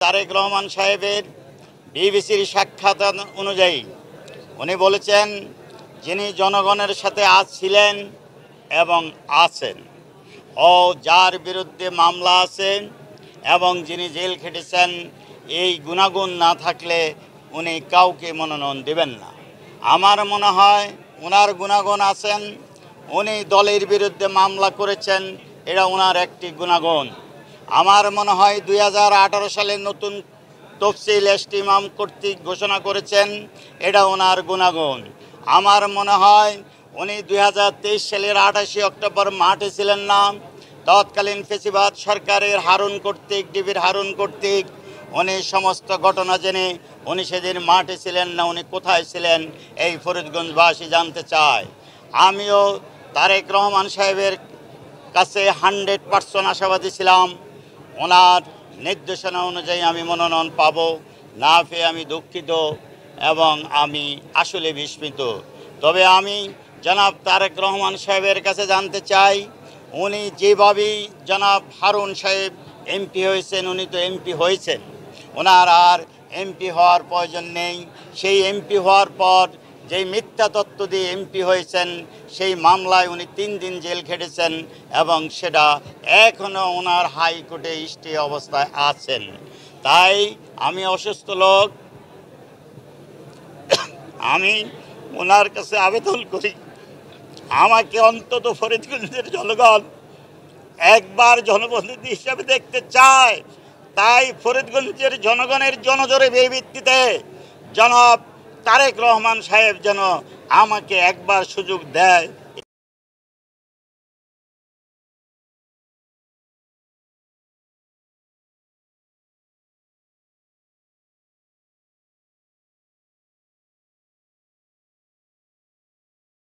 তারেক রহমান সাহেবের বিবিসির সাক্ষাৎ অনুযায়ী উনি বলেছেন, যিনি জনগণের সাথে আজ ছিলেন এবং আছেন ও যার বিরুদ্ধে মামলা আছে এবং যিনি জেল খেটেছেন, এই গুণাগুণ না থাকলে উনি কাউকে মনোনয়ন দেবেন না। আমার মনে হয় ওনার গুণাগুণ আছেন। উনি দলের বিরুদ্ধে মামলা করেছেন, এটা ওনার একটি গুণাগুণ। আমার মনে হয় 2018 সালে নতুন তফসিল এসটি ইমাম কর্তৃক ঘোষণা করেছেন, এটা ওনার গুণাগুণ। আমার মনে হয় উনি 2023 সালের 28 অক্টোবর মাঠে ছিলেন না, তৎকালীন ফেসিবাদ সরকারের হারুন কর্তৃক, ডিবির হারুন কর্তৃক উনি সমস্ত ঘটনা জেনে উনি সেদিন মাঠে ছিলেন না, উনি কোথায় ছিলেন এই ফরিদগঞ্জবাসী জানতে চায়। আমিও তারেক রহমান সাহেবের কাছে 100% আশাবাদী ছিলাম। ওনার নির্দেশনা অনুযায়ী আমি মনোনয়ন পাব না পেয়ে আমি দুঃখিত এবং আমি আসলে বিস্মিত। তবে আমি জনাব তারেক রহমান সাহেবের কাছে জানতে চাই, উনি যেভাবেই জনাব হারুন সাহেব এমপি হয়েছেন, উনি তো এমপি হয়েছেন, ওনার আর এমপি হওয়ার প্রয়োজন নেই। সেই এমপি হওয়ার পর যেই মিথ্যা তত্ত্ব দিয়ে এমপি হয়েছেন, সেই মামলায় উনি 3 দিন জেল খেটেছেন এবং সেটা এখনও ওনার হাইকোর্টে স্টে অবস্থায় আছেন। তাই আমি অসুস্থ লোক, আমি ওনার কাছে আবেদন করি, আমাকে অন্তত ফরিদগঞ্জের জনগণ একবার জনপ্রতিনিধি হিসেবে দেখতে চায়। তাই ফরিদগঞ্জের জনগণের জনজোরে ভিত্তিতে জনাব তারেক রহমান সাহেব যেন আমাকে একবার সুযোগ দেয়।